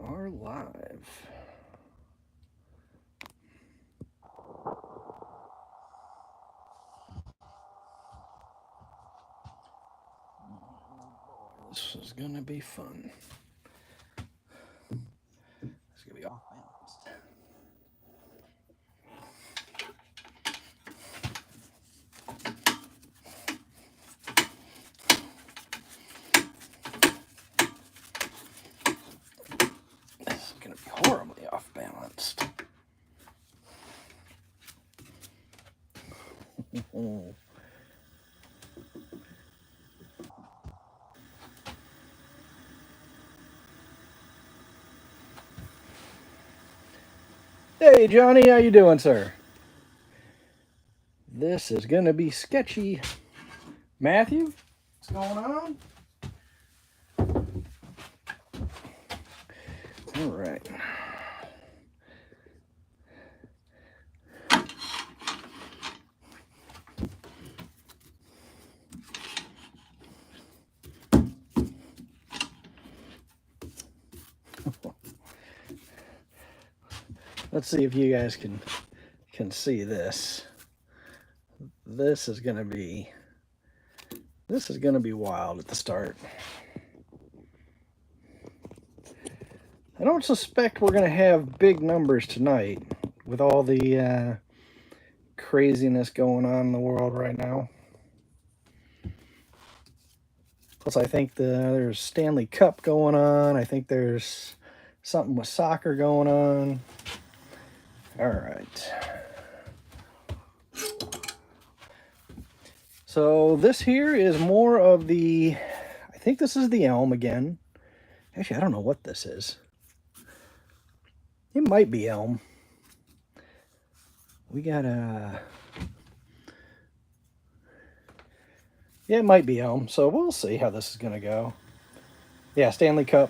are live. This is gonna be fun. It's gonna be off balance. This is gonna be horribly off balanced. Hey Johnny, how you doing, sir? This is gonna be sketchy. Matthew, what's going on? All right. Let's see if you guys can see this. This is gonna be wild at the start. I don't suspect we're gonna have big numbers tonight with all the craziness going on in the world right now. Plus, I think there's Stanley Cup going on. I think there's something with soccer going on. All right. So this here is more of the, I think this is the elm again. Actually, I don't know what this is. It might be elm. We got a, yeah, it might be elm. So we'll see how this is gonna go. Yeah, Stanley Cup.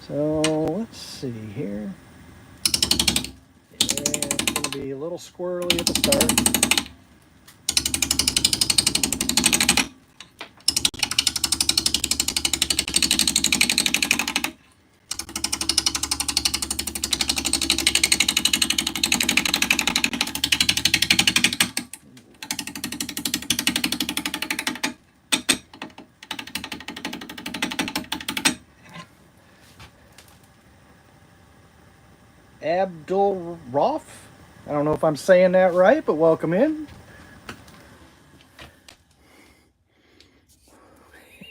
So let's see here. Yeah, it's going to be a little squirrely at the start. Abdul Roff. I don't know if I'm saying that right, but welcome in.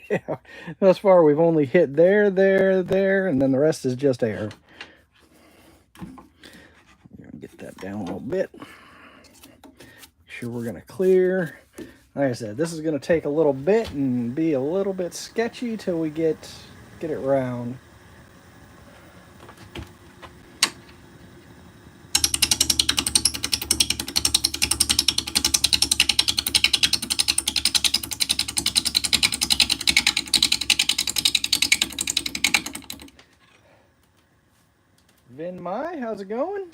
Yeah, thus far we've only hit there, and then the rest is just air. Get that down a little bit. Make sure we're gonna clear. Like I said, this is gonna take a little bit and be a little bit sketchy till we get it round. Vin Mai, how's it going?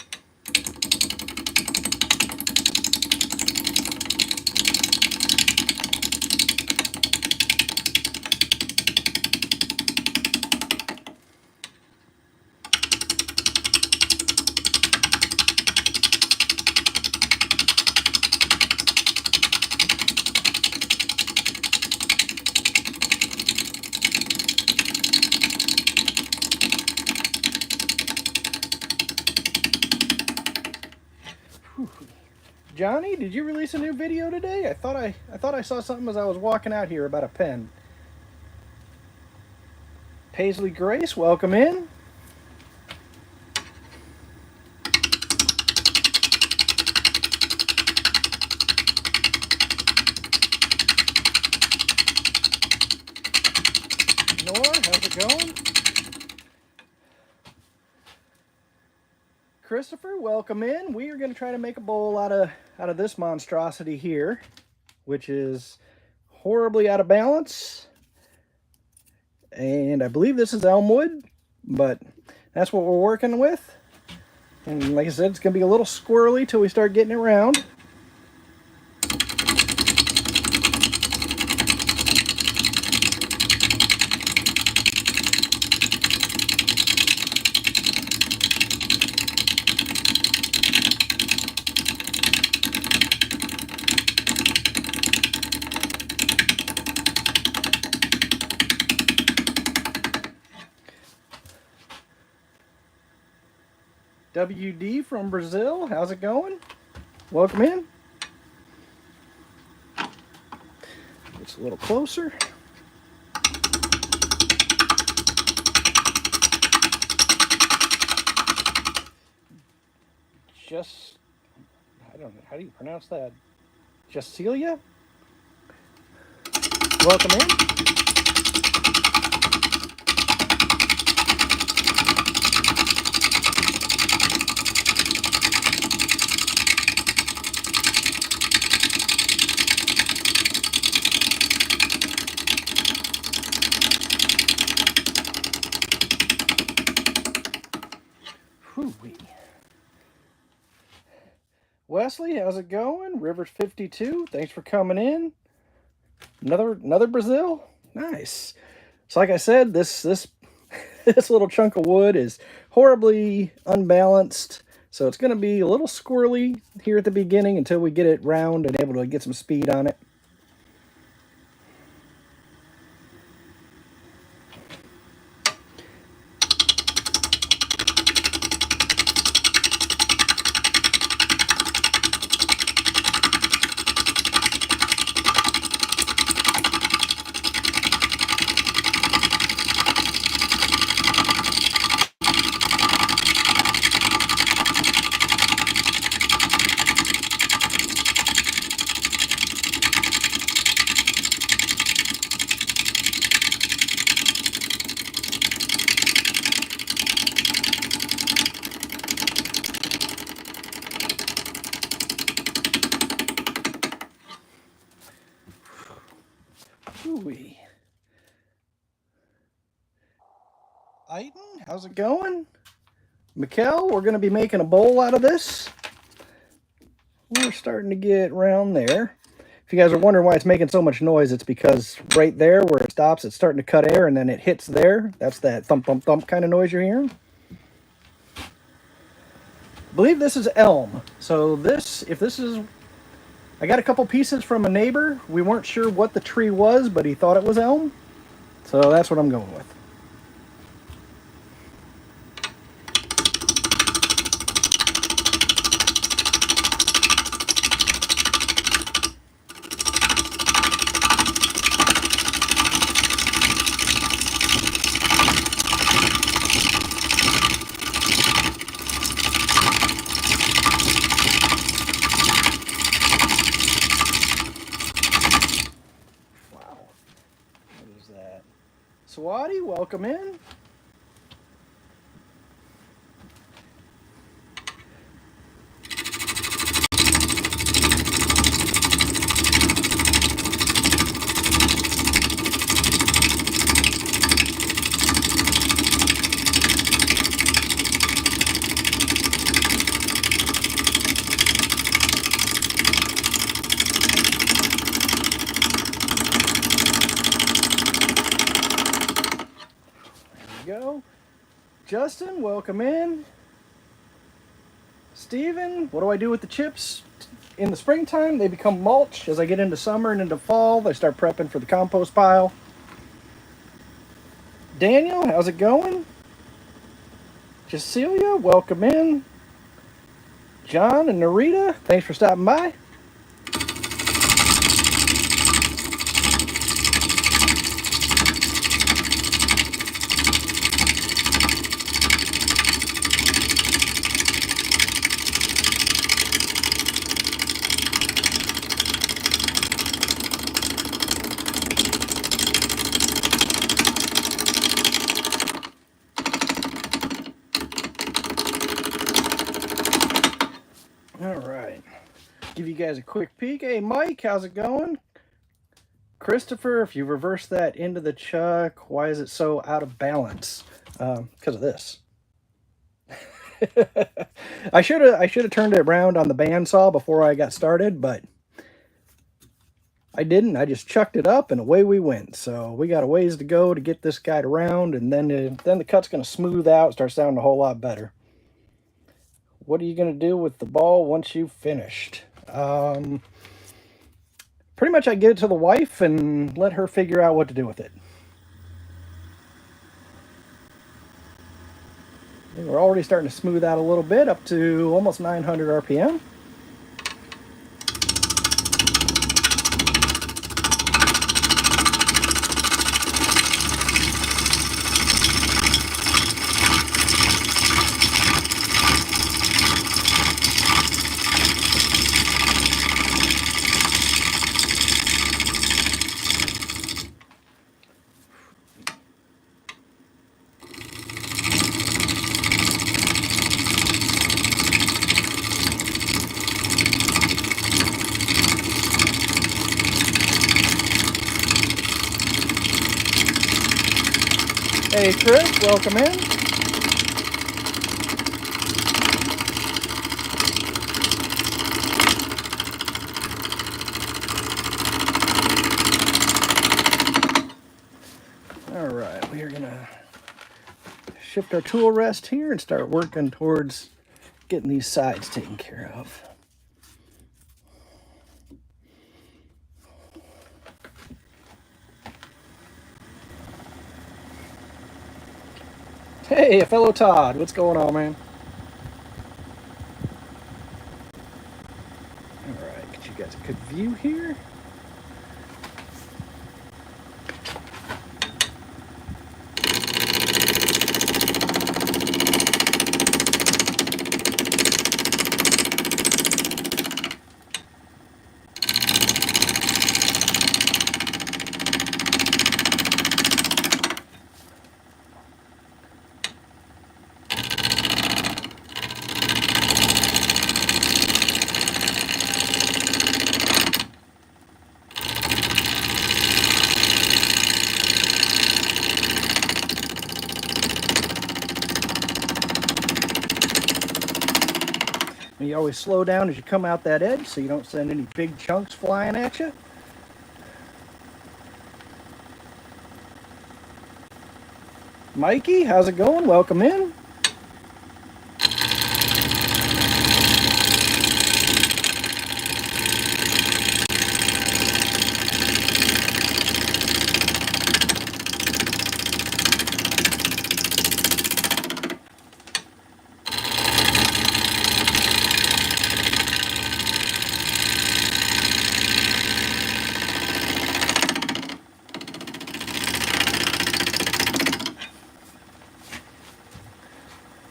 Johnny, did you release a new video today? I thought I saw something as I was walking out here about a pen. Paisley Grace, welcome in. Nora, how's it going? Christopher, welcome in. We are going to try to make a bowl out of this monstrosity here, which is horribly out of balance. And I believe this is elmwood, but that's what we're working with. And like I said, it's going to be a little squirrely till we start getting it round. WD from Brazil, how's it going? Welcome in. It's a little closer. I don't know, how do you pronounce that? Justilia? Welcome in. Whew-wee. Wesley, how's it going? Rivers 52, thanks for coming in. Another Brazil? Nice. So like I said, this this little chunk of wood is horribly unbalanced. So it's going to be a little squirrely here at the beginning until we get it round and able to get some speed on it. Ooh-wee. Aiton, how's it going? Mikkel, we're going to be making a bowl out of this. We're starting to get around there. If you guys are wondering why it's making so much noise, it's because right there where it stops, it's starting to cut air, and then it hits there. That's that thump, thump, thump kind of noise you're hearing. I believe this is elm. So I got a couple pieces from a neighbor. We weren't sure what the tree was, but he thought it was elm. So that's what I'm going with. Swati, welcome in. Go. Justin, welcome in. Steven, what do I do with the chips? In the springtime, they become mulch. As I get into summer and into fall, they start prepping for the compost pile. Daniel, how's it going? Cecilia, welcome in. John and Narita, thanks for stopping by. Give you guys a quick peek. Hey, Mike, how's it going? Christopher, if you reverse that into the chuck, why is it so out of balance? Because of this. I should have turned it around on the bandsaw before I got started, but I didn't. I just chucked it up and away we went. So we got a ways to go to get this guy around, and then the cut's going to smooth out, start sounding a whole lot better. What are you going to do with the ball once you've finished? Pretty much I give it to the wife and let her figure out what to do with it. I think we're already starting to smooth out a little bit, up to almost 900 RPM. Hey Chris, welcome in. All right, we are gonna shift our tool rest here and start working towards getting these sides taken care of. Hey, fellow Todd, what's going on, man? All right, get you guys a good view here. You always slow down as you come out that edge so you don't send any big chunks flying at you. Mikey, how's it going? Welcome in.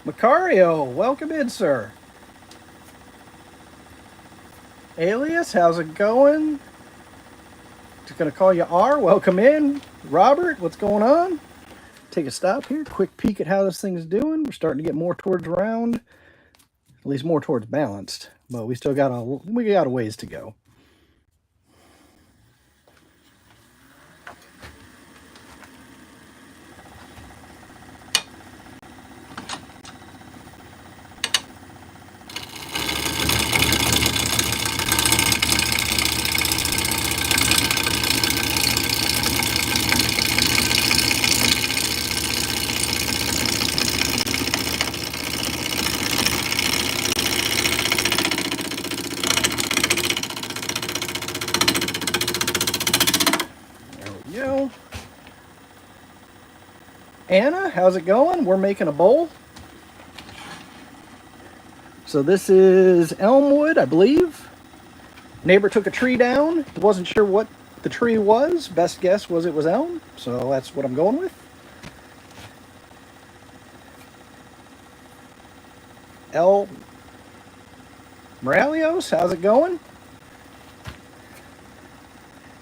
Macario, welcome in, sir. Alias, how's it going? Just gonna call you R. Welcome in. Robert, what's going on? Take a stop here, quick peek at how this thing's doing. We're starting to get more towards round, at least more towards balanced, but we still got a ways to go. Anna, how's it going? We're making a bowl. So this is Elmwood, I believe. Neighbor took a tree down. Wasn't sure what the tree was. Best guess was it was elm. So that's what I'm going with. El Moralios, how's it going?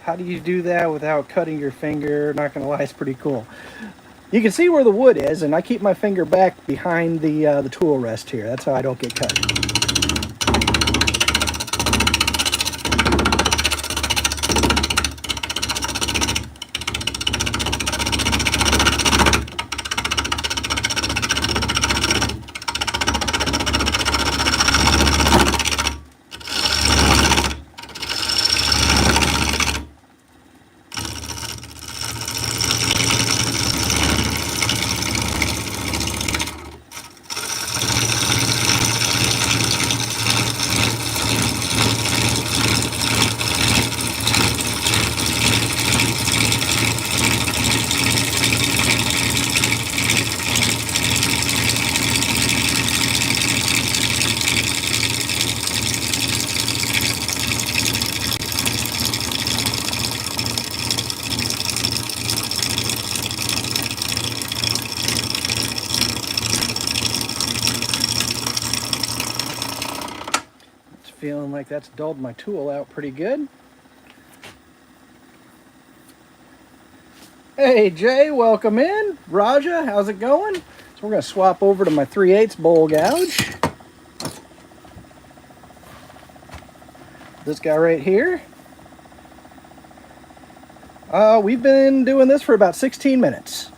How do you do that without cutting your finger? Not gonna lie, it's pretty cool. You can see where the wood is, and I keep my finger back behind the tool rest here. That's how I don't get cut. like that's dulled my tool out pretty good. Hey Jay, welcome in. Raja, how's it going? So we're going to swap over to my 3/8 bowl gouge. This guy right here. We've been doing this for about 16 minutes.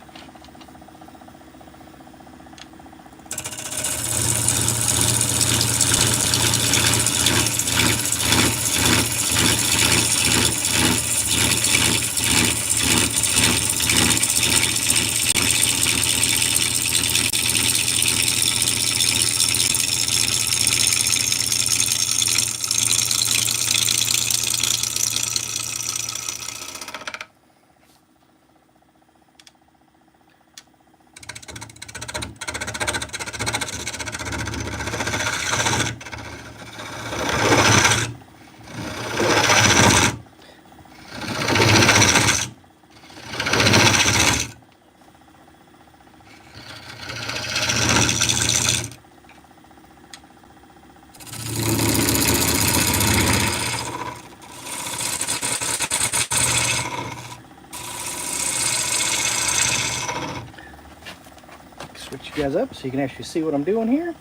Switch you guys up so you can actually see what I'm doing here.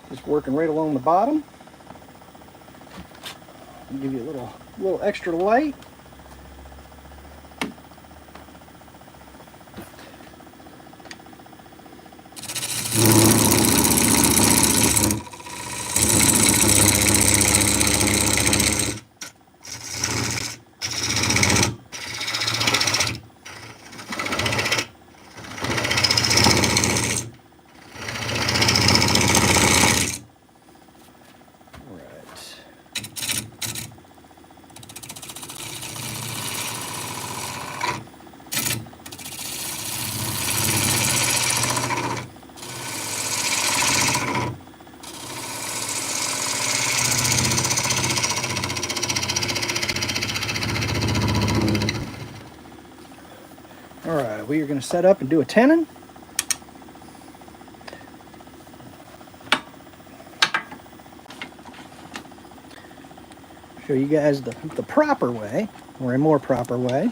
Just working right along the bottom. I'll give you a little extra light. Alright, we are going to set up and do a tenon. Show you guys the proper way, or a more proper way.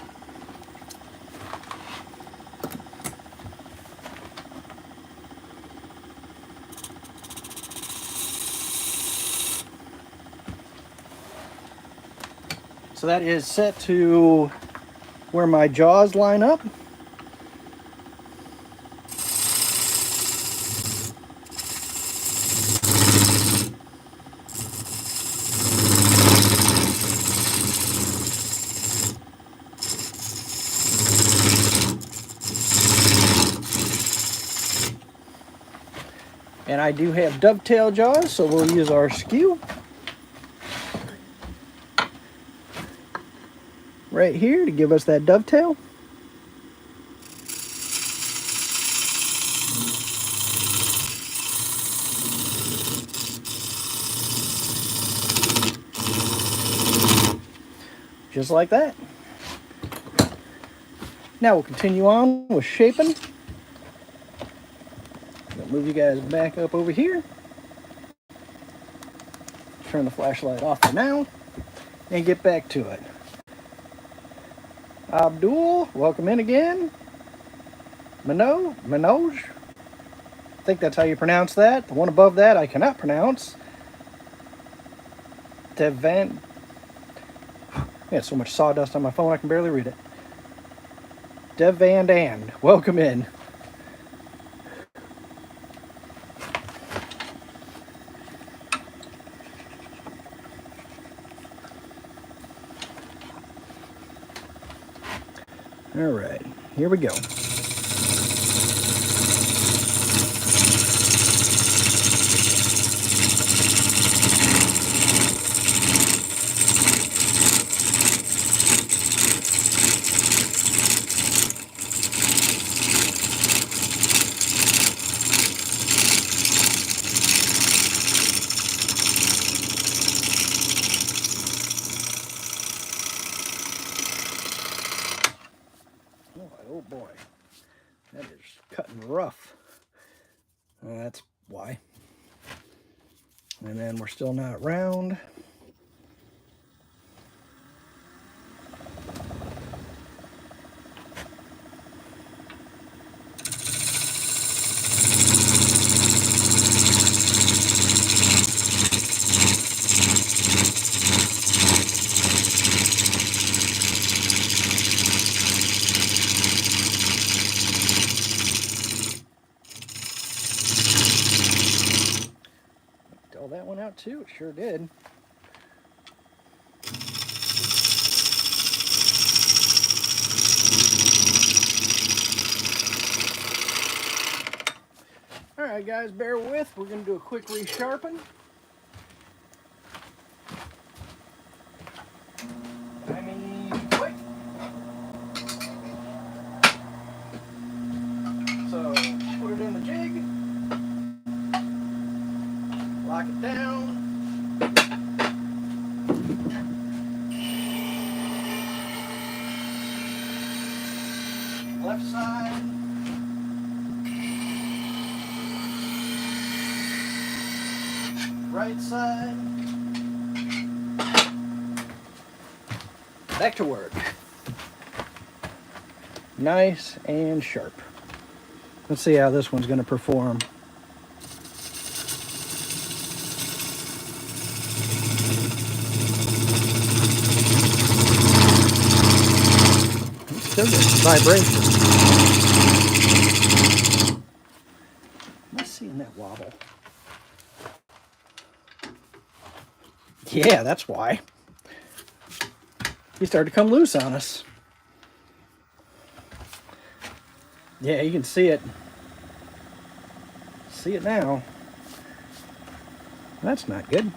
So that is set to where my jaws line up. And I do have dovetail jaws, so we'll use our skew right here to give us that dovetail. Just like that. Now we'll continue on with shaping. I'll move you guys back up over here. Turn the flashlight off for now and get back to it. Abdul, welcome in again. Manoj. I think that's how you pronounce that. The one above that I cannot pronounce. Devan. I got so much sawdust on my phone I can barely read it. Dev Van Dan, welcome in. All right, here we go. Oh boy, that is cutting rough. That's why. And then we're still not round. want to. It sure did. All right, guys, bear with. We're going to do a quick resharpen. I mean, quick. So, put it in the jig. Lock it down. Left side. Right side. Back to work. Nice and sharp. Let's see how this one's going to perform. Still getting vibration. Am I seeing that wobble? Yeah, that's why. He started to come loose on us. Yeah, you can see it. See it now. That's not good.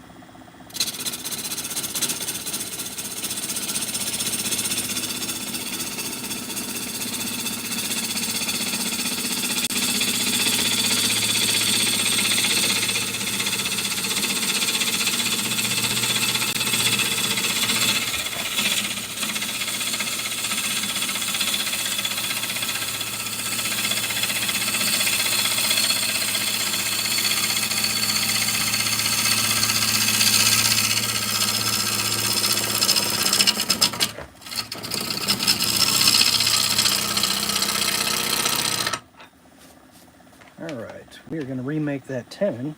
Alright, we are going to remake that tenon.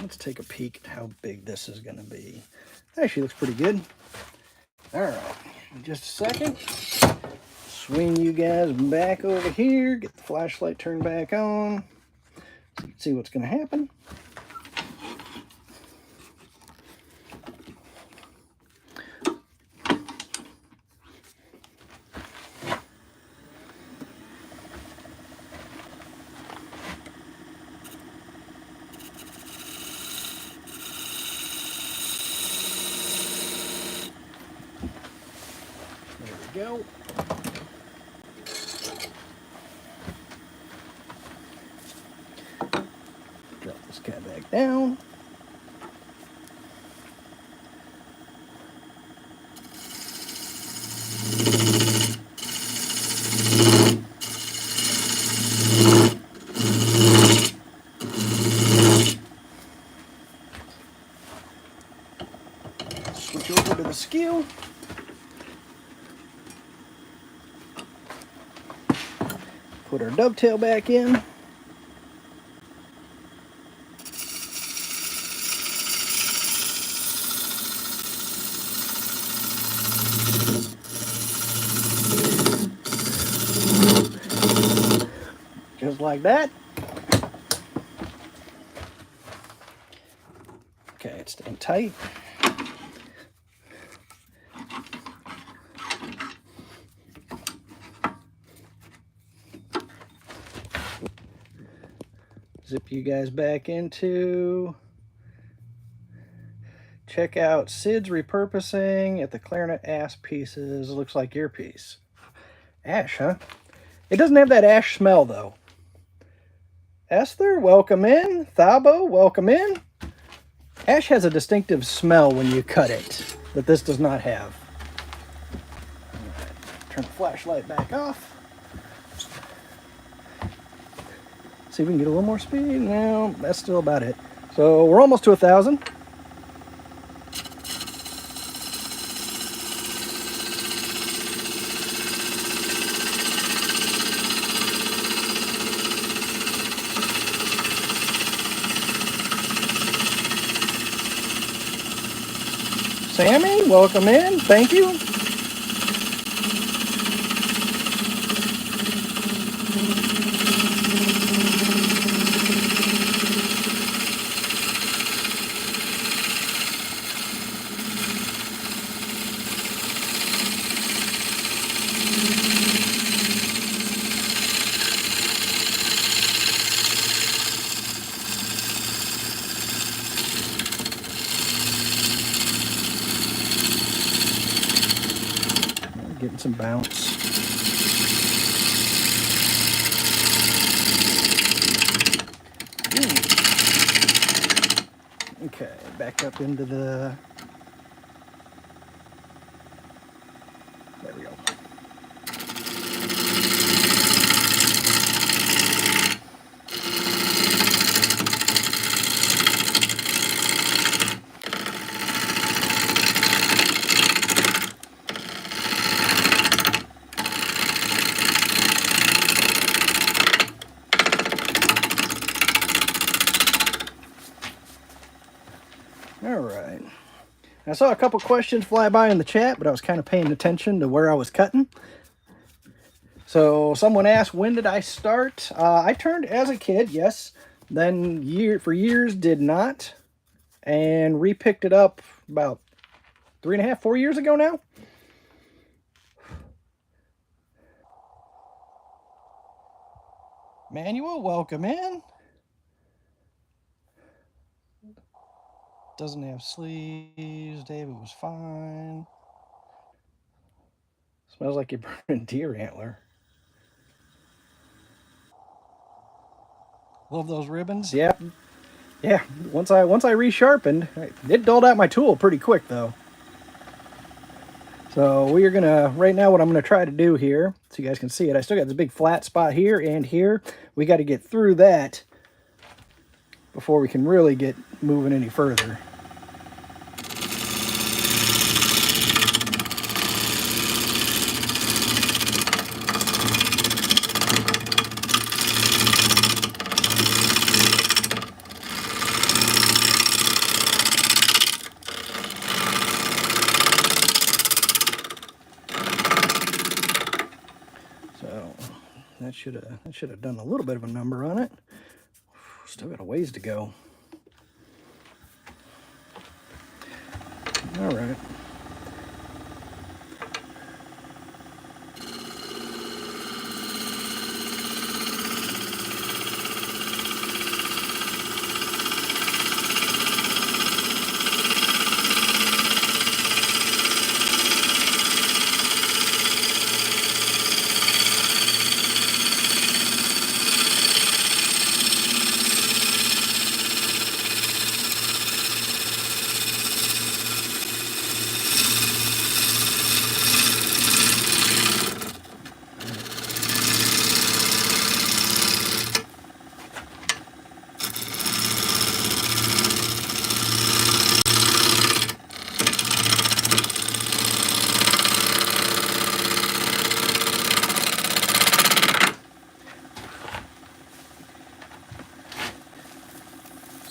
Let's take a peek at how big this is going to be. Actually looks pretty good. Alright, in just a second, swing you guys back over here, get the flashlight turned back on, so you can see what's going to happen. Go. Drop this guy back down. Switch over to the skew. Put our dovetail back in. Just like that. Okay, it's staying tight. Zip you guys back into. Check out Sid's repurposing at the clarinet ash pieces. Looks like your piece. Ash, huh? It doesn't have that ash smell, though. Esther, welcome in. Thabo, welcome in. Ash has a distinctive smell when you cut it that this does not have. All right, turn the flashlight back off. See if we can get a little more speed. No, that's still about it. So we're almost to 1,000. Sammy, welcome in. Thank you. Getting some bounce. Okay, back up into the... There we go. All right. I saw a couple questions fly by in the chat, but I was kind of paying attention to where I was cutting. So someone asked, when did I start? I turned as a kid, yes. Then for years did not. And repicked it up about 3.5, 4 years ago now. Manuel, welcome in. Doesn't have sleeves. David was fine. Smells like you're burning deer antler. Love those ribbons. Yeah. Yeah. Once I resharpened, it dulled out my tool pretty quick though. So we are gonna, right now what I'm gonna try to do here, so you guys can see it, I still got this big flat spot here and here. We got to get through that before we can really get moving any further. That should have done a little bit of a number on it. Still got a ways to go. All right.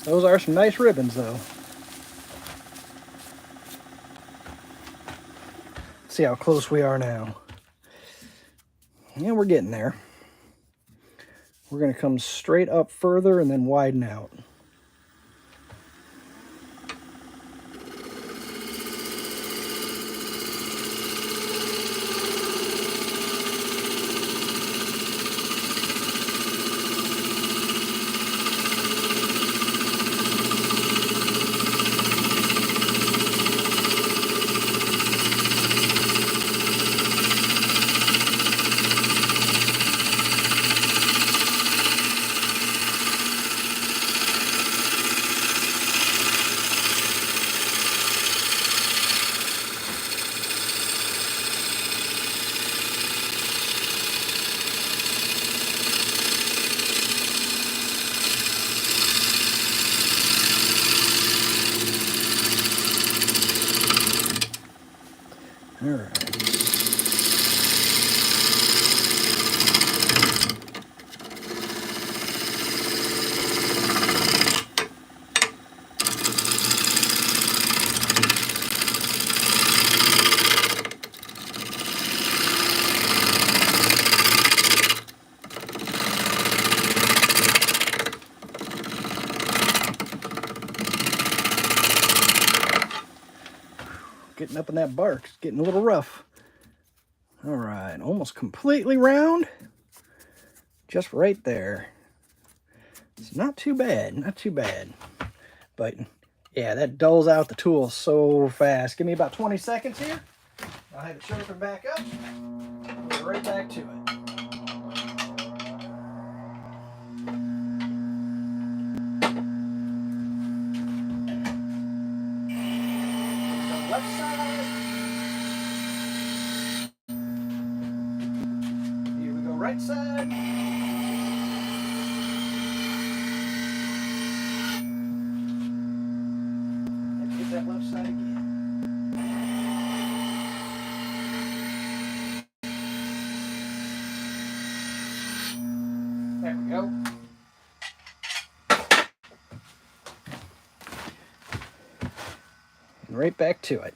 Those are some nice ribbons, though. Let's see how close we are now. Yeah, we're getting there. We're going to come straight up further and then widen out. All right. Getting up in that bark, it's getting a little rough. All right, almost completely round. Just right there. It's not too bad, not too bad. But yeah, that dulls out the tool so fast. Give me about 20 seconds here. I'll have it sharpen back up. We'll get right back to it. Left side. Here we go, right side. Let's get that left side again. There we go. And right back to it.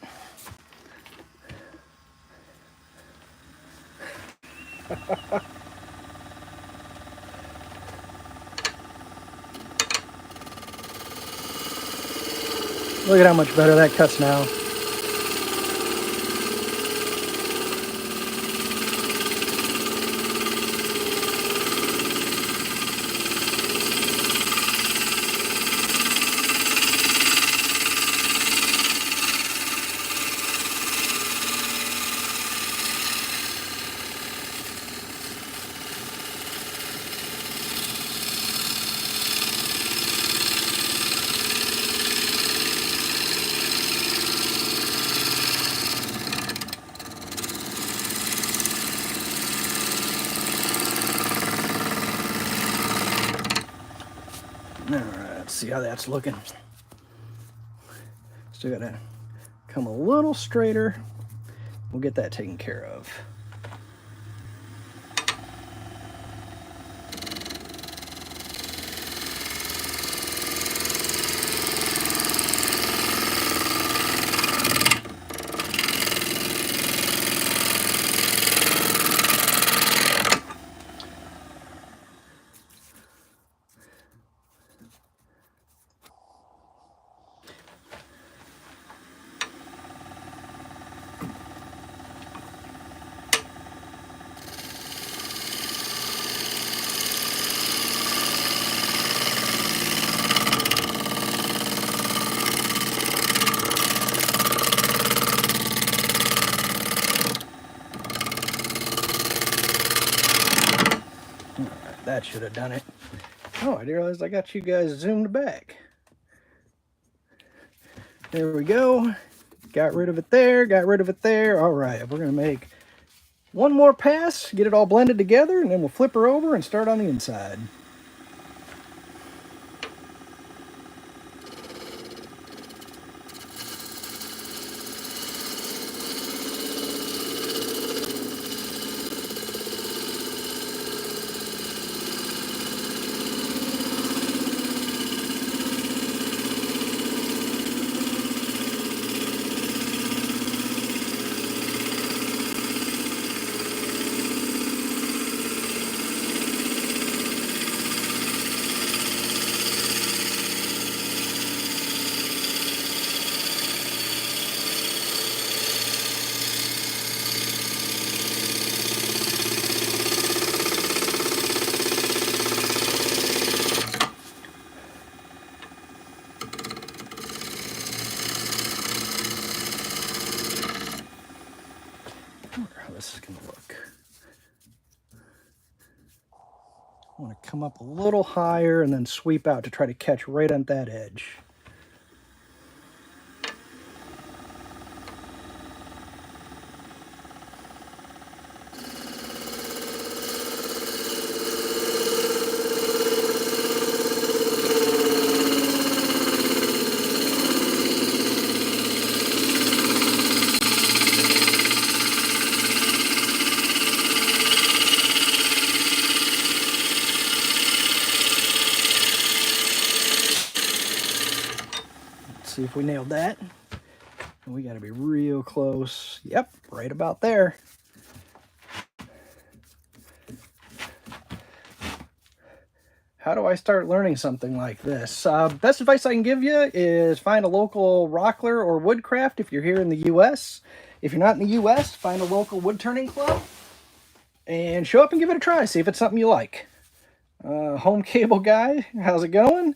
Look at how much better that cuts now. All right, let's see how that's looking. Still gotta come a little straighter. We'll get that taken care of. That should have done it. Oh, I realized I got you guys zoomed back. There we go. Got rid of it there, got rid of it there. All right, we're going to make one more pass, get it all blended together, and then we'll flip her over and start on the inside. This is going to look. I want to come up a little higher and then sweep out to try to catch right on that edge. if we nailed that. And we got to be real close. Yep, right about there. How do I start learning something like this? Best advice I can give you is find a local rockler or woodcraft if you're here in the U.S. If you're not in the U.S., find a local wood turning club and show up and give it a try. See if it's something you like. Home Cable Guy, how's it going?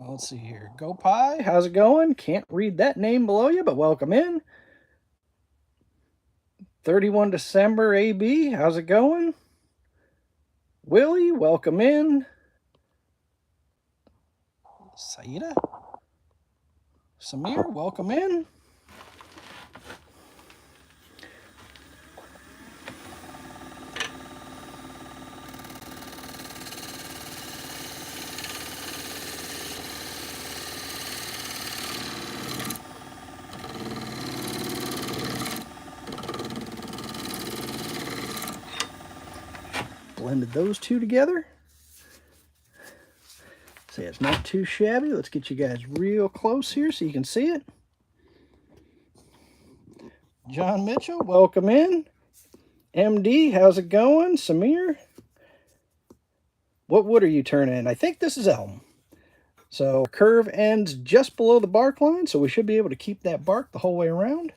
Let's see here. Go Pie, how's it going? Can't read that name below you, but welcome in. 31 December AB, how's it going? Willie, welcome in. Saida, Samir, welcome in. Blended those two together. See, it's not too shabby. Let's get you guys real close here so you can see it. John Mitchell, welcome in. MD, how's it going? Samir, what wood are you turning? I think this is elm. So curve ends just below the bark line, so we should be able to keep that bark the whole way around.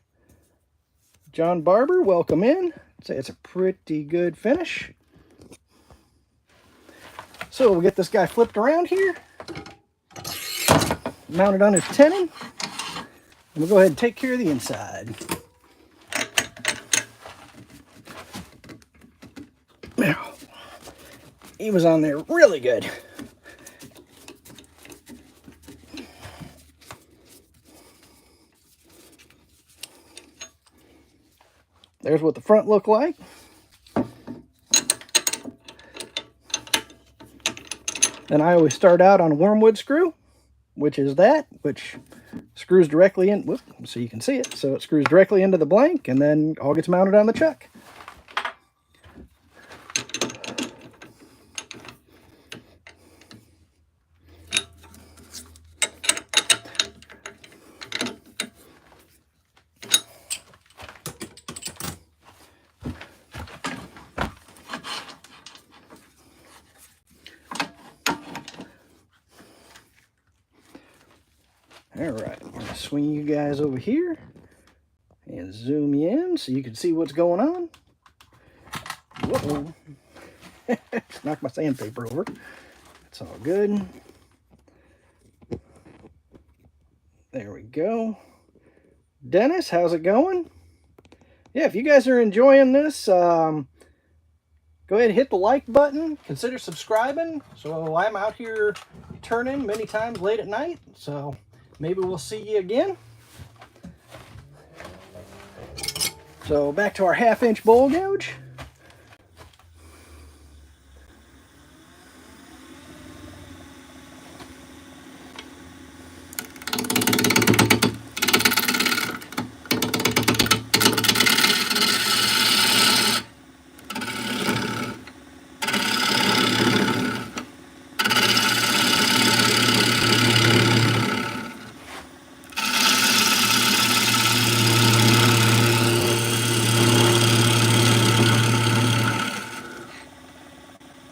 John Barber, welcome in. I'd say it's a pretty good finish. So we'll get this guy flipped around here, mount it on his tenon, and we'll go ahead and take care of the inside. Now, he was on there really good. There's what the front looked like. And I always start out on a wormwood screw, which is that, which screws directly in, whoop, so you can see it. So it screws directly into the blank and then all gets mounted on the chuck. All right, I'm going to swing you guys over here and zoom you in so you can see what's going on. Whoa. Knocked my sandpaper over. It's all good. There we go. Dennis, how's it going? Yeah, if you guys are enjoying this, go ahead and hit the like button. Consider subscribing. So I'm out here turning many times late at night. So maybe we'll see you again. So back to our 1/2-inch bowl gouge.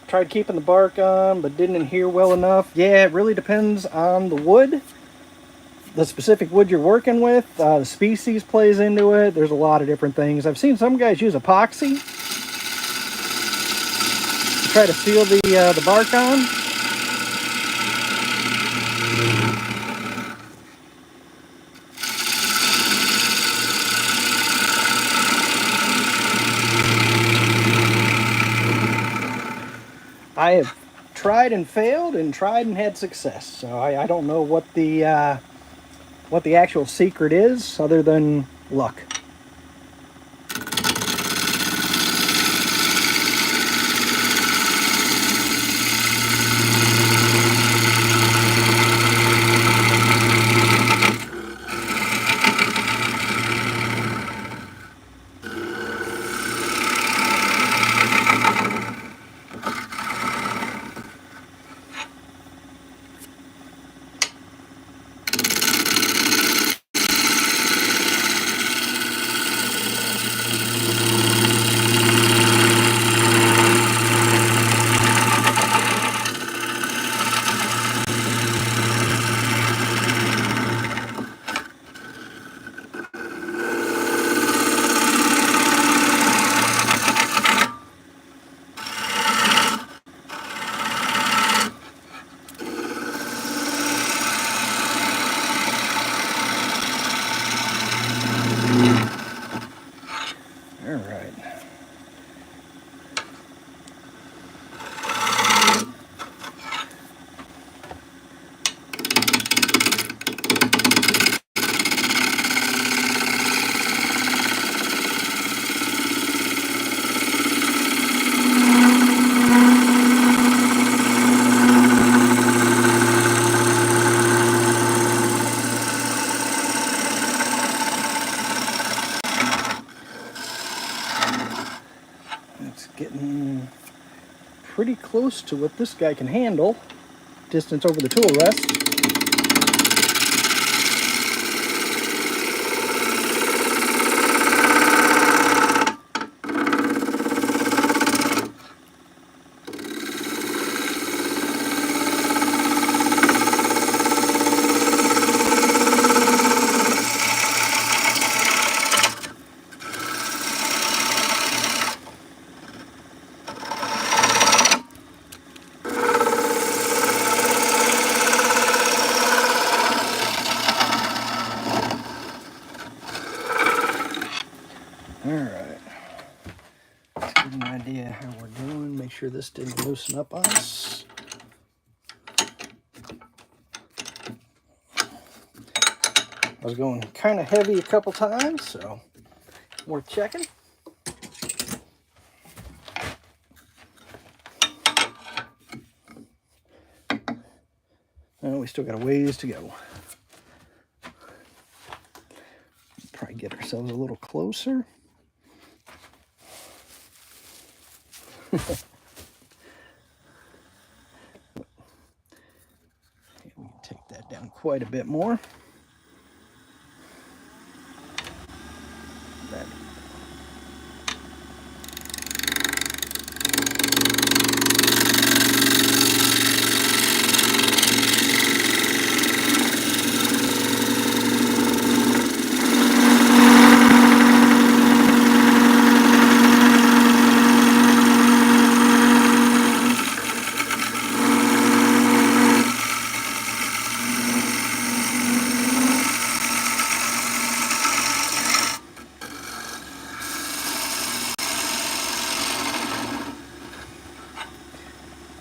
Tried keeping the bark on, but didn't adhere well enough. Yeah, it really depends on the wood, the specific wood you're working with. The species plays into it. There's a lot of different things. I've seen some guys use epoxy to try to seal the bark on. I have tried and failed and tried and had success. So I don't know what the actual secret is other than luck. close to what this guy can handle. Distance over the tool rest. Alright, let's get an idea how we're doing. Make sure this didn't loosen up on us. I was going kind of heavy a couple times, so worth checking. And we still got a ways to go. Probably get ourselves a little closer. We can take that down quite a bit more. That.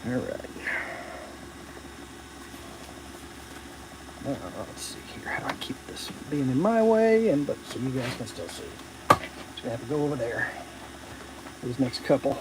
All right. Let's see here. How do I keep this from being in my way, but so you guys can still see? Just gonna have to go over there. These next couple.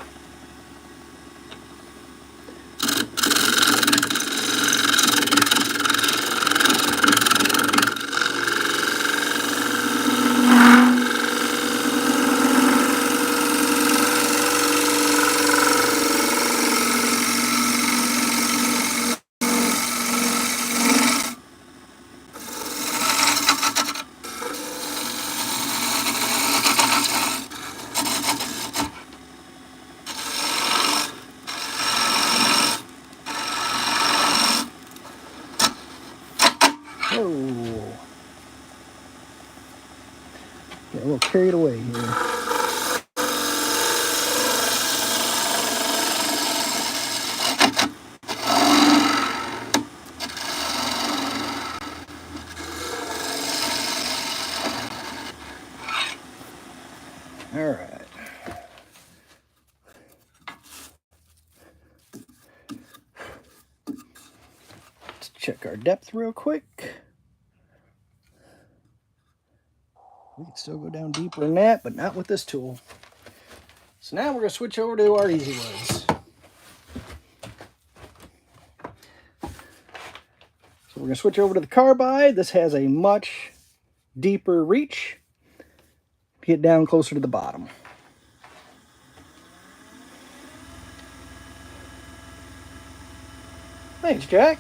Oh, get a little carried away here. All right. Let's check our depth real quick. We can still go down deeper than that, but not with this tool. So now we're going to switch over to our easy woods. So we're going to switch over to the carbide. This has a much deeper reach to get down closer to the bottom. Thanks, Jack.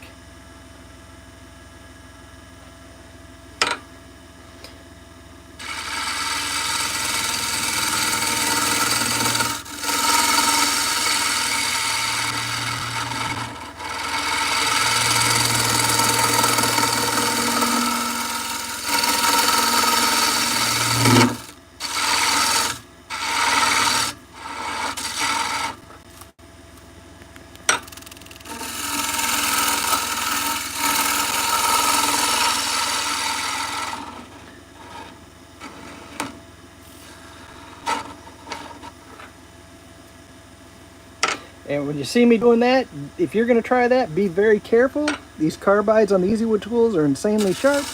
And when you see me doing that, if you're going to try that, be very careful. These carbides on the Easy Wood tools are insanely sharp.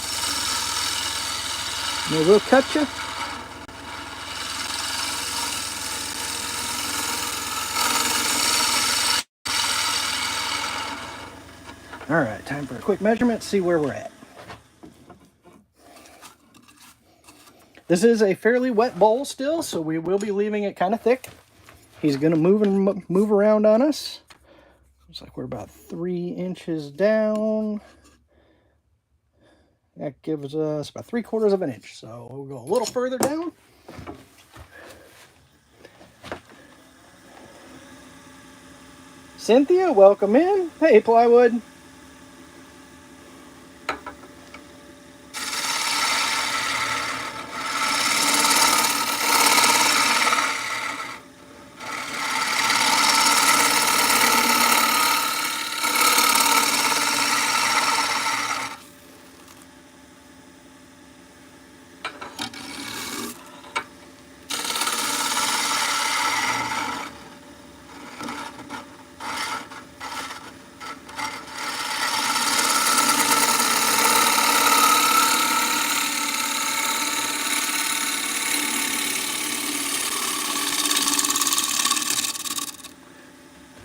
And they will cut you. All right, time for a quick measurement, see where we're at. This is a fairly wet bowl still, so we will be leaving it kind of thick. He's going to move around on us. Looks like we're about 3 inches down. That gives us about 3/4 of an inch. So we'll go a little further down. Cynthia, welcome in. Hey, Plywood.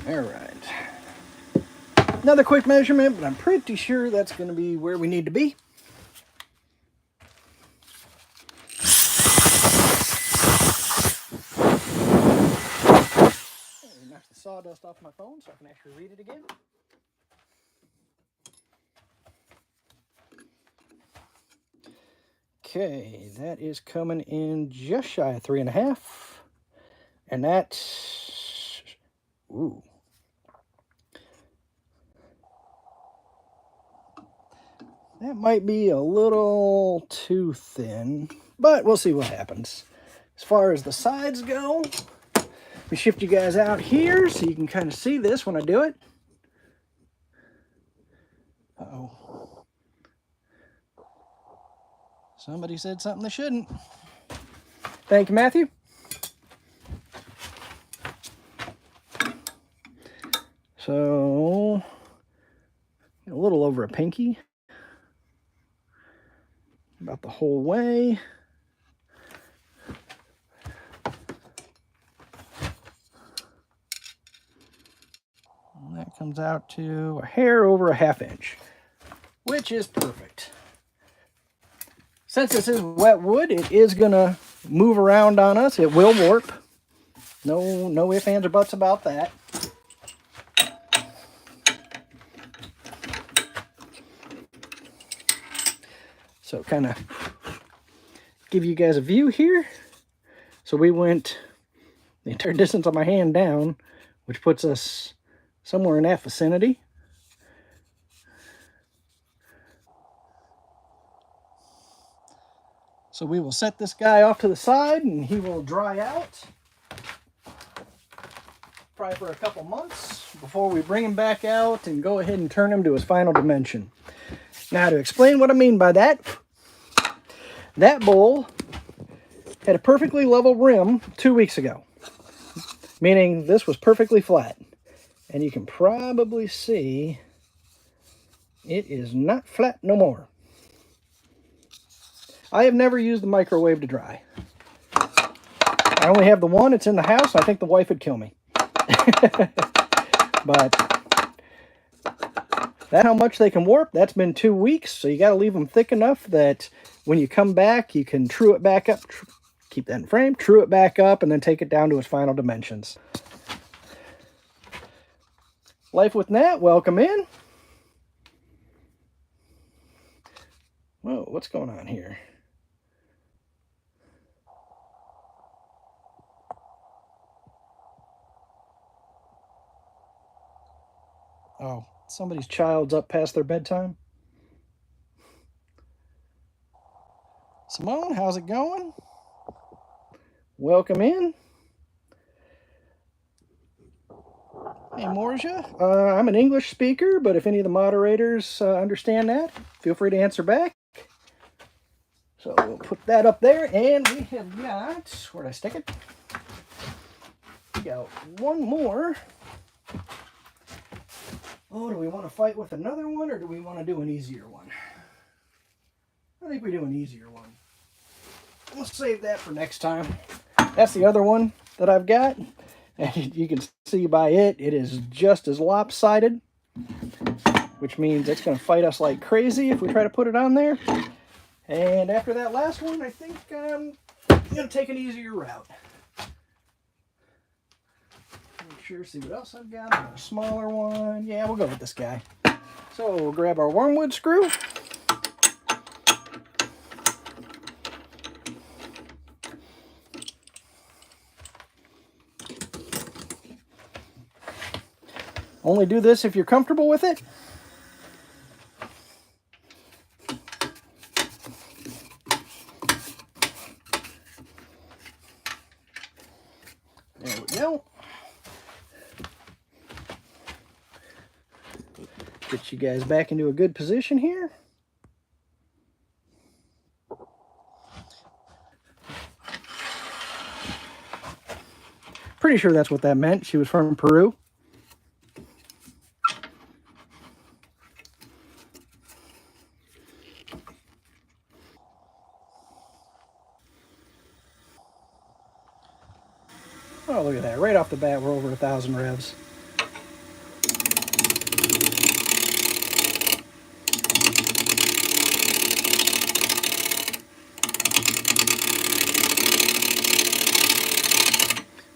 All right. Another quick measurement, but I'm pretty sure that's going to be where we need to be. Knock the sawdust off my phone so I can actually read it again. Okay, that is coming in just shy of 3.5. And that's, ooh. That might be a little too thin, but we'll see what happens. As far as the sides go, we shift you guys out here so you can kind of see this when I do it. Uh-oh. Somebody said something they shouldn't. Thank you, Matthew. So, a little over a pinky. About the whole way. And that comes out to a hair over a 1/2 inch, which is perfect. Since this is wet wood, it is gonna move around on us. It will warp. No ifs, ands, or buts about that. So kind of give you guys a view here. So we went the entire distance of my hand down, which puts us somewhere in that vicinity. So we will set this guy off to the side and he will dry out probably for a couple months before we bring him back out and go ahead and turn him to his final dimension. Now, to explain what I mean by that, that bowl had a perfectly level rim 2 weeks ago, meaning this was perfectly flat. And you can probably see it is not flat no more. I have never used the microwave to dry. I only have the one. It's in the house. I think the wife would kill me. But that's how much they can warp. That's been 2 weeks, so you got to leave them thick enough that when you come back, you can true it back up, keep that in frame, true it back up, and then take it down to its final dimensions. Life with Nat, welcome in. Whoa, what's going on here? Oh, somebody's child's up past their bedtime. Simone, how's it going? Welcome in. Hey, Morja. I'm an English speaker, but if any of the moderators understand that, feel free to answer back. So we'll put that up there, and we have got, where'd I stick it? We got one more. Oh, do we want to fight with another one, or do we want to do an easier one? I think we do an easier one. We'll save that for next time. That's the other one that I've got. And you can see by it, it is just as lopsided, which means it's going to fight us like crazy if we try to put it on there. And after that last one, I think I'm going to take an easier route. Make sure, see what else I've got. A smaller one. Yeah, we'll go with this guy. So we'll grab our wormwood screw. Only do this if you're comfortable with it. There we go. Get you guys back into a good position here. Pretty sure that's what that meant. She was from Peru. Oh, look at that. Right off the bat, we're over 1,000 revs.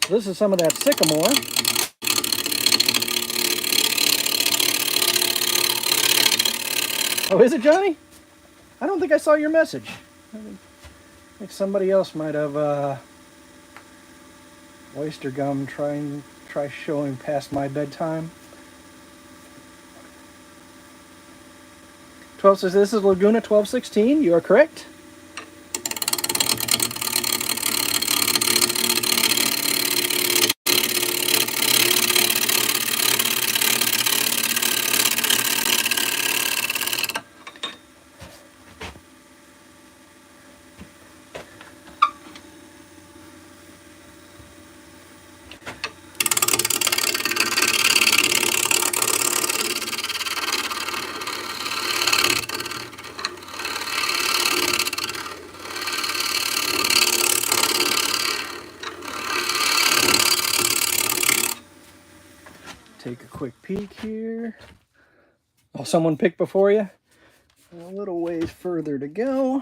This is some of that sycamore. Oh, is it, Johnny? I don't think I saw your message. I think somebody else might have oyster gum try showing past my bedtime. 12 says this is Laguna 1216. You are correct. Take a quick peek here. Oh, someone picked before you? A little ways further to go.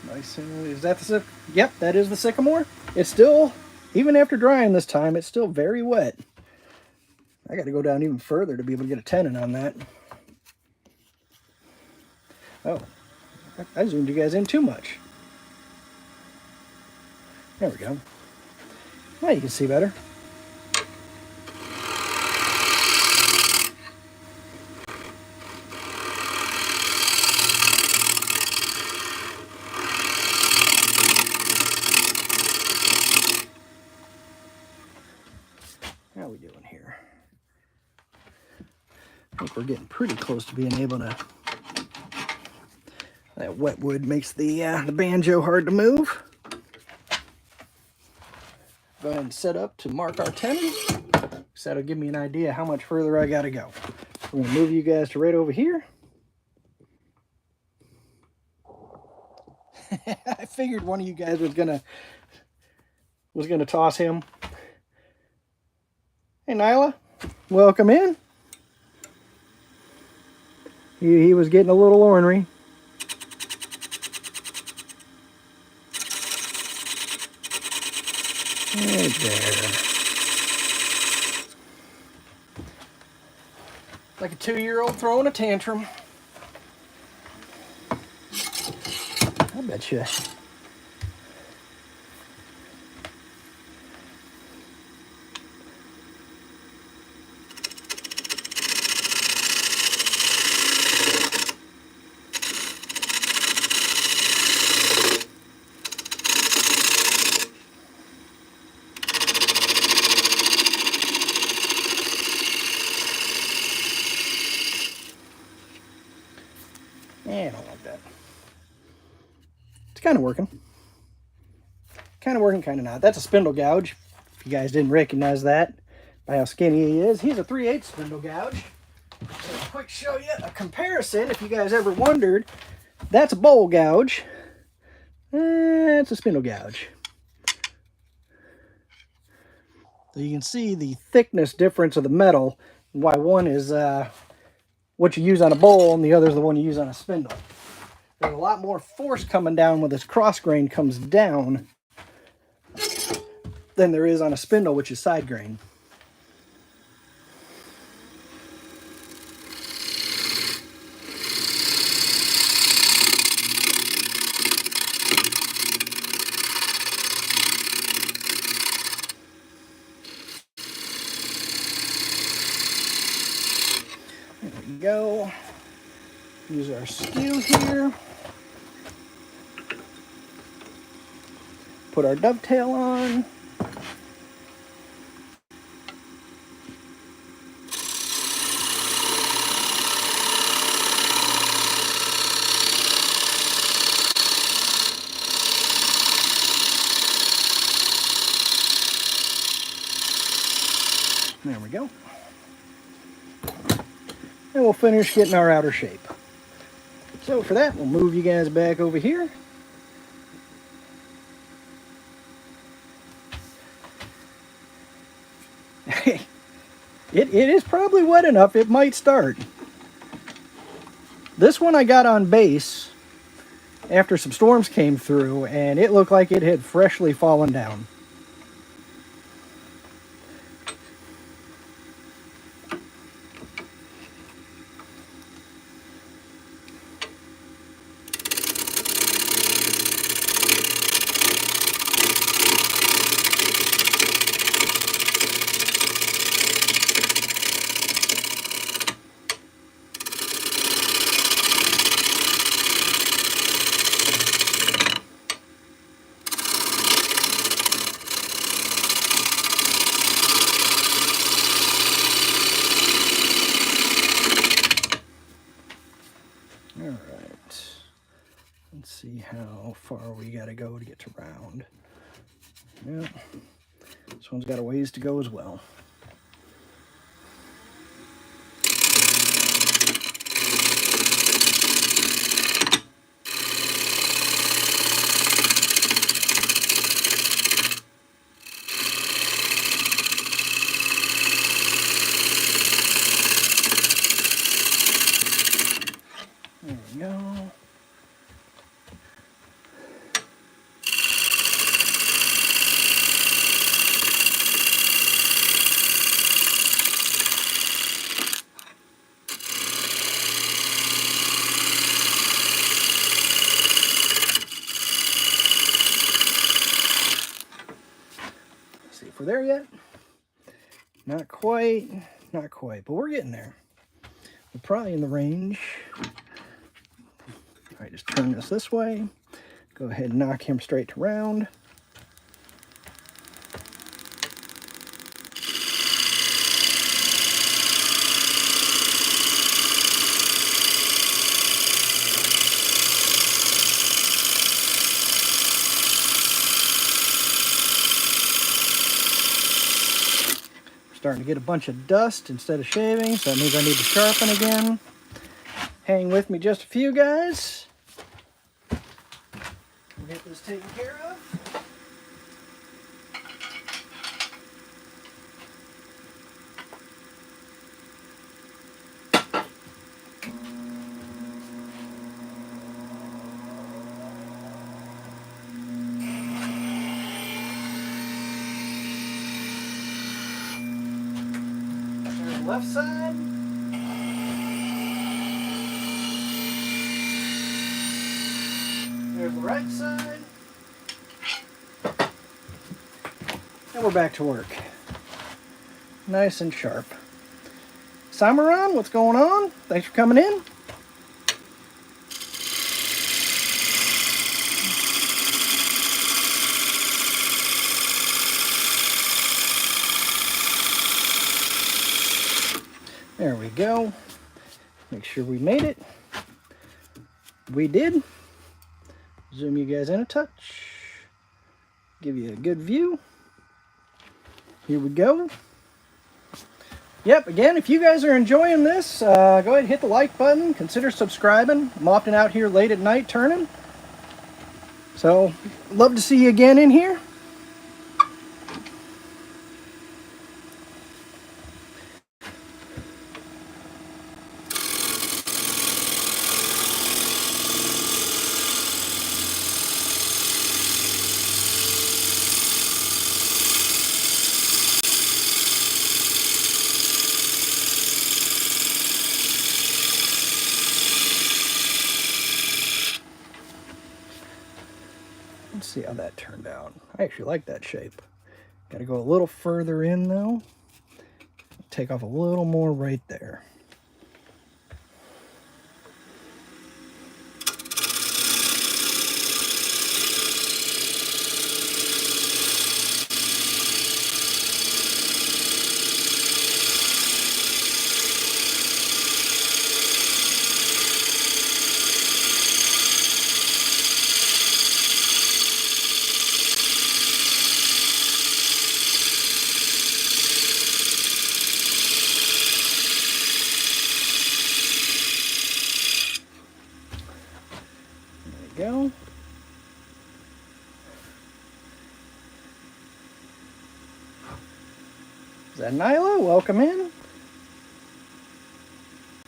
Nice. Is that the Yep, that is the sycamore. It's still, even after drying this time, it's still very wet. I got to go down even further to be able to get a tenon on that. Oh, I zoomed you guys in too much. There we go. Now you can see better. How are we doing here? I think we're getting pretty close to being able to. That wet wood makes the banjo hard to move. Go ahead and set up to mark our tenon. So that'll give me an idea how much further I got to go. I'm going to move you guys to right over here. I figured one of you guys was gonna toss him. Hey, Nyla, welcome in. He was getting a little ornery. Right there. Like a 2-year-old throwing a tantrum. I bet you. Yeah, I don't like that. It's kind of working. Kind of working, kind of not. That's a spindle gouge. If you guys didn't recognize that by how skinny he is. He's a 3/8 spindle gouge. So quick show you a comparison. If you guys ever wondered, that's a bowl gouge. That's a spindle gouge. So you can see the thickness difference of the metal, and why one is what you use on a bowl and the other is the one you use on a spindle. There's a lot more force coming down when this cross grain comes down than there is on a spindle, which is side grain. There we go. Use our skew here. Put our dovetail on. There we go. And we'll finish getting our outer shape. So for that, we'll move you guys back over here. It is probably wet enough, it might start. This one I got on base after some storms came through, and it looked like it had freshly fallen down. Let's see how far we got to go to get to round. Yeah, this one's got a ways to go as well. There we go. See if we're there yet. Not quite, but we're getting there. We're probably in the range. All right, just turn this way. Go ahead and knock him straight to round. Starting to get a bunch of dust instead of shaving, so that means I need to sharpen again. Hang with me just a few, guys. We'll get this taken care of. There's the left side. There's the right side. And we're back to work. Nice and sharp. Samaran, what's going on? Thanks for coming in. There we go. Make sure we made it. We did. Zoom you guys in a touch. Give you a good view. Here we go. Yep, again, if you guys are enjoying this, go ahead and hit the like button. Consider subscribing. I'm often out here late at night turning. So, love to see you again in here. Let's see how that turned out. I actually like that shape. Got to go a little further in though. Take off a little more right there. Go. Is that Nyla? Welcome in.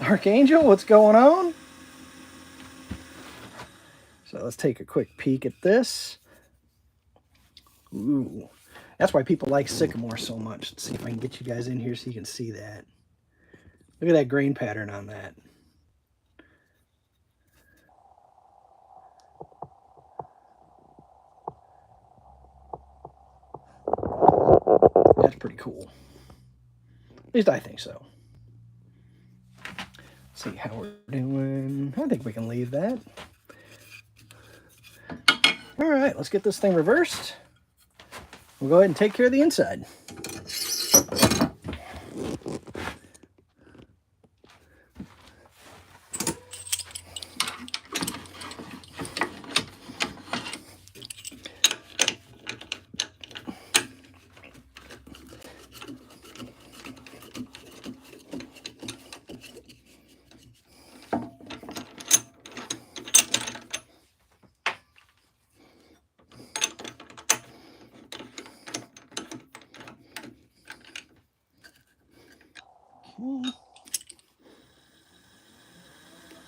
Archangel, what's going on? So let's take a quick peek at this. Ooh, that's why people like sycamore so much. Let's see if I can get you guys in here so you can see that. Look at that grain pattern on that. That's pretty cool. At least I think so. Let's see how we're doing. I think we can leave that. All right, let's get this thing reversed. We'll go ahead and take care of the inside.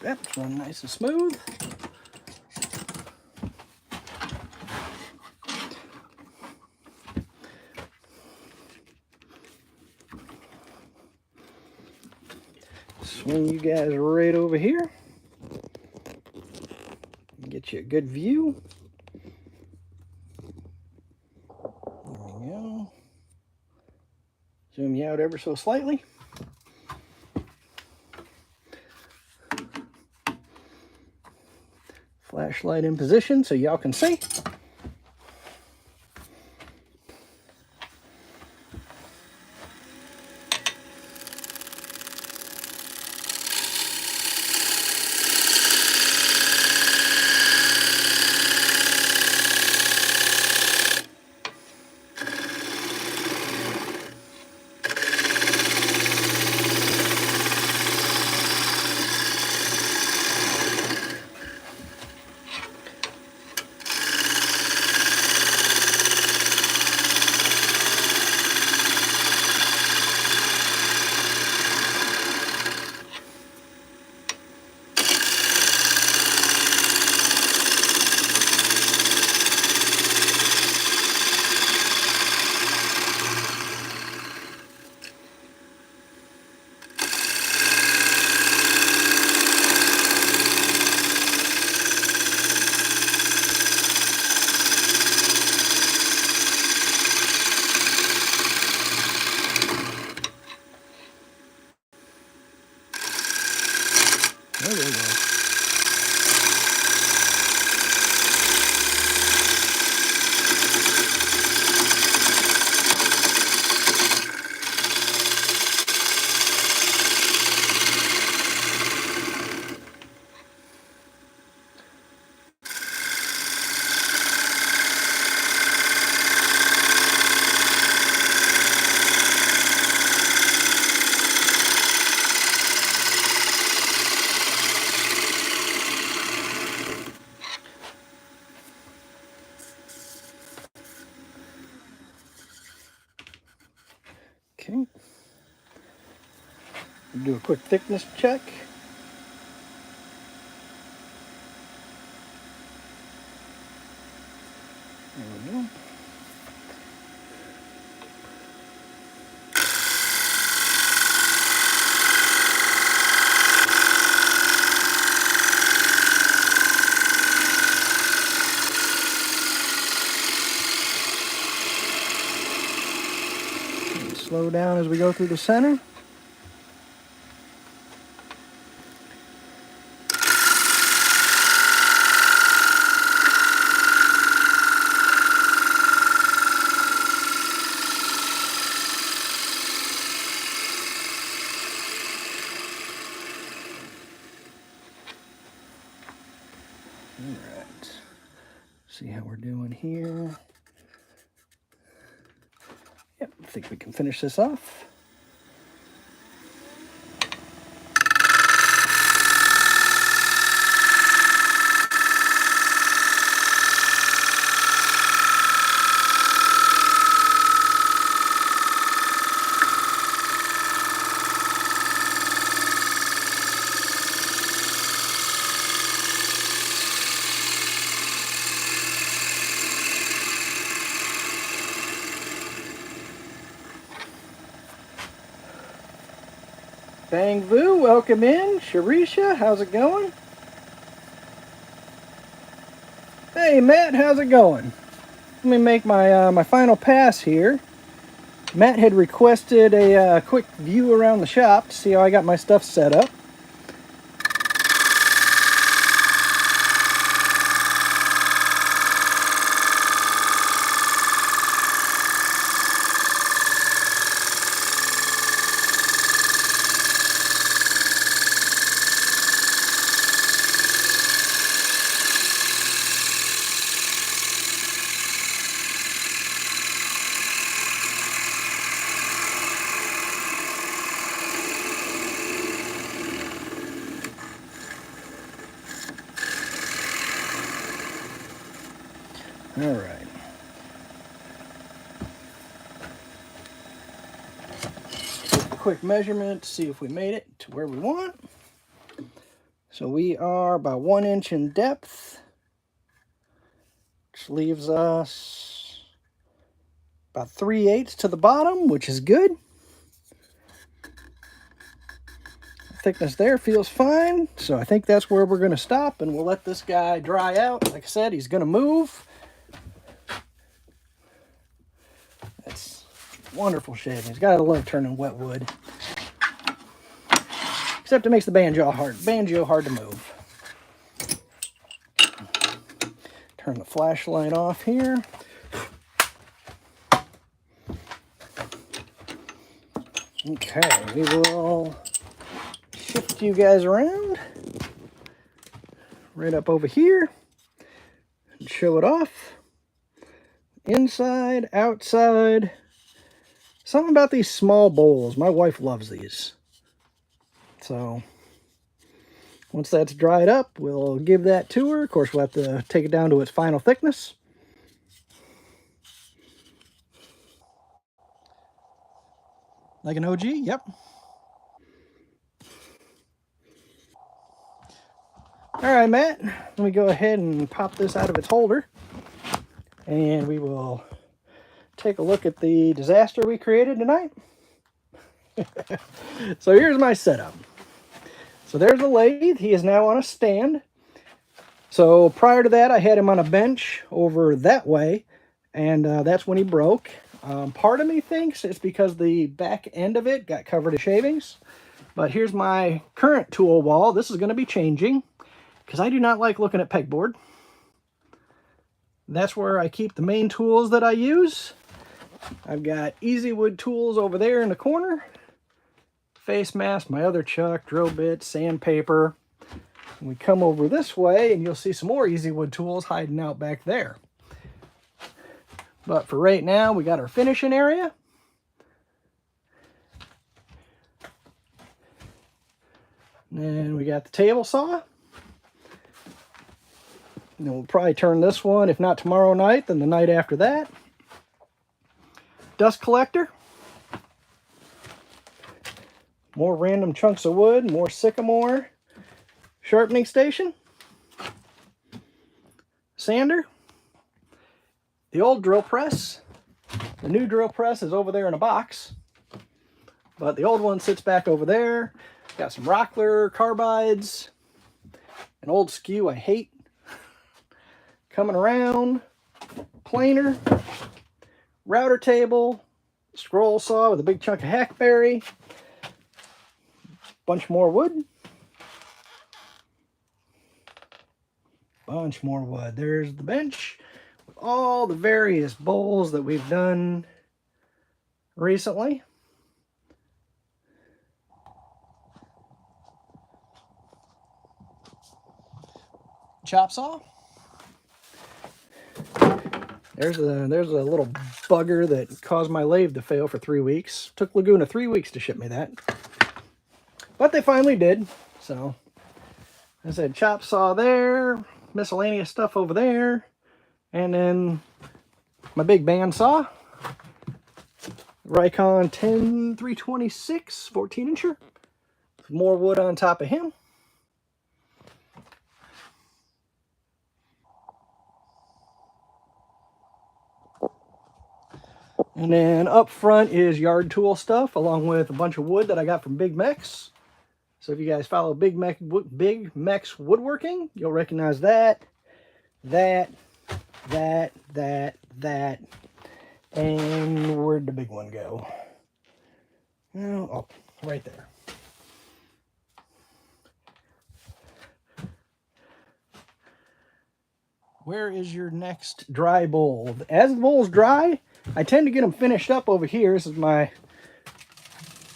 That's run nice and smooth. Swing you guys right over here. Get you a good view. There we go. Zoom you out ever so slightly. Flashlight in position so y'all can see. There we go. Okay. Do a quick thickness check. There we go. Slow down as we go through the center. Alright, see how we're doing here. Yep, I think we can finish this off. Bang Vu, welcome in. Sharisha, how's it going? Hey Matt, how's it going? Let me make my my final pass here. Matt had requested a quick view around the shop to see how I got my stuff set up. All right. Take a quick measurement to see if we made it to where we want. So we are about 1 inch in depth, which leaves us about 3/8 to the bottom, which is good. The thickness there feels fine, so I think that's where we're going to stop, and we'll let this guy dry out. Like I said, he's going to move. That's wonderful shavings. Gotta love turning wet wood. Except it makes the banjo hard to move. Turn the flashlight off here. Okay, we will shift you guys around right up over here and show it off. Inside, outside. Something about these small bowls. My wife loves these. So once that's dried up, we'll give that to her. Of course, we'll have to take it down to its final thickness. Like an OG? Yep. All right, Matt. Let me go ahead and pop this out of its holder. And we will take a look at the disaster we created tonight. So here's my setup. So there's the lathe. He is now on a stand. So prior to that, I had him on a bench over that way, and that's when he broke. Part of me thinks it's because the back end of it got covered in shavings. But here's my current tool wall. This is going to be changing because I do not like looking at pegboard. That's where I keep the main tools that I use. I've got Easy Wood tools over there in the corner. Face mask, my other chuck, drill bit, sandpaper. And we come over this way and you'll see some more Easy Wood tools hiding out back there. But for right now, we got our finishing area. And we got the table saw. And we'll probably turn this one, if not tomorrow night, then the night after that. Dust collector. More random chunks of wood, more sycamore. Sharpening station. Sander. The old drill press. The new drill press is over there in a box. But the old one sits back over there. Got some Rockler carbides. An old skew I hate. Coming around, planer, router table, scroll saw with a big chunk of hackberry. Bunch more wood. Bunch more wood. There's the bench with all the various bowls that we've done recently. Chop saw. There's a little bugger that caused my lathe to fail for 3 weeks. Took Laguna 3 weeks to ship me that, but they finally did. So I said chop saw there, miscellaneous stuff over there, and then my big band saw, Rikon 10326 14-incher. More wood on top of him. And then up front is yard tool stuff, along with a bunch of wood that I got from Big Mex. So if you guys follow Big Mex Woodworking, you'll recognize that, and where'd the big one go? Oh, right there. Where is your next dry bowl? As the bowl's dry, I tend to get them finished up over here. This is my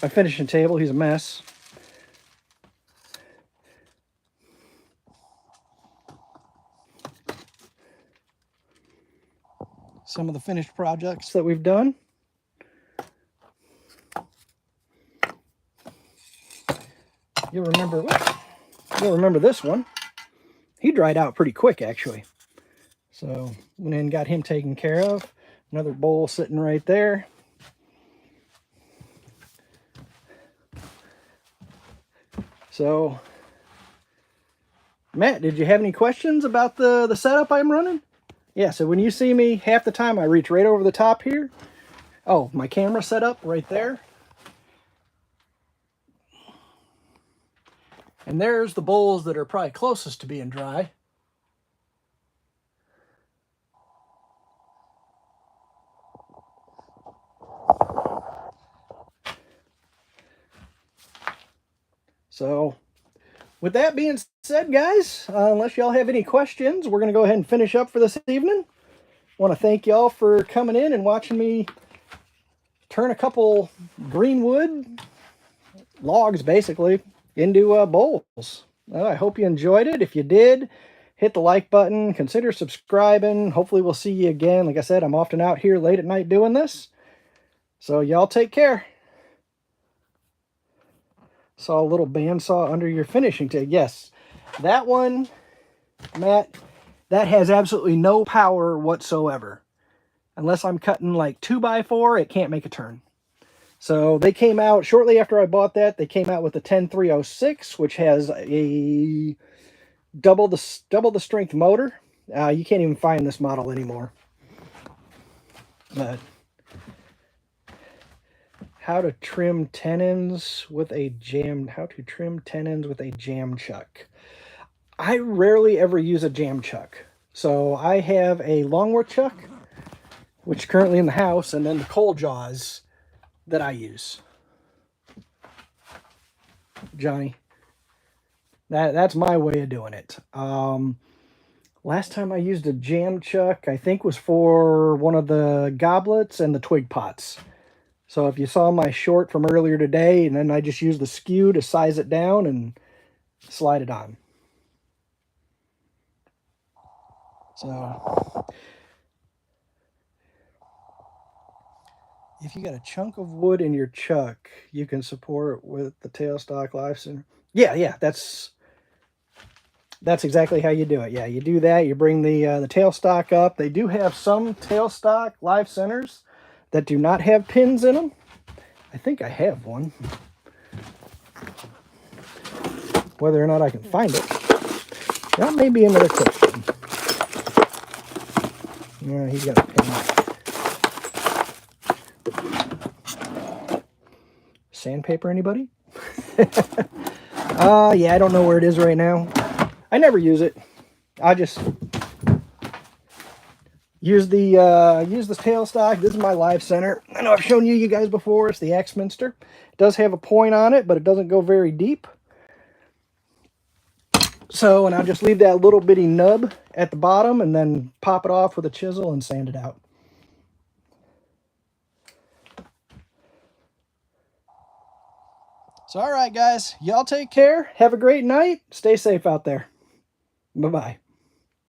finishing table. He's a mess. Some of the finished projects that we've done. You'll remember this one. He dried out pretty quick, actually. So went in and got him taken care of. Another bowl sitting right there. So, Matt, did you have any questions about the setup I'm running? Yeah, so when you see me, half the time I reach right over the top here. Oh, my camera set up right there. And there's the bowls that are probably closest to being dry. So, with that being said, guys, unless y'all have any questions, we're going to go ahead and finish up for this evening. I want to thank y'all for coming in and watching me turn a couple green wood logs, basically, into bowls. I hope you enjoyed it. If you did, hit the like button. Consider subscribing. Hopefully we'll see you again. Like I said, I'm often out here late at night doing this. So y'all take care. Saw a little bandsaw under your finishing table. Yes, that one, Matt, that has absolutely no power whatsoever. Unless I'm cutting like 2x4, it can't make a turn. So they came out, shortly after I bought that, they came out with the 10306, which has a double the strength motor. You can't even find this model anymore. But how to trim tenons with a jam chuck. I rarely ever use a jam chuck. So I have a Longworth chuck, which is currently in the house, and then the cold jaws that I use. Johnny, that's my way of doing it. Last time I used a jam chuck, I think, was for one of the goblets and the twig pots. So if you saw my short from earlier today, and then I just used the skew to size it down and slide it on. So if you got a chunk of wood in your chuck, you can support with the tailstock live center. Yeah, that's exactly how you do it. Yeah, you do that. You bring the tailstock up. They do have some tailstock live centers that do not have pins in them. I think I have one. Whether or not I can find it, that may be another question. Yeah, he's got a pin. Sandpaper, anybody? Yeah, I don't know where it is right now. I never use it. use the tailstock. This is my live center. I know I've shown you guys before. It's the Axminster. It does have a point on it, but it doesn't go very deep. So, and I'll just leave that little bitty nub at the bottom and then pop it off with a chisel and sand it out. So, all right, guys, y'all take care. Have a great night. Stay safe out there. Bye-bye.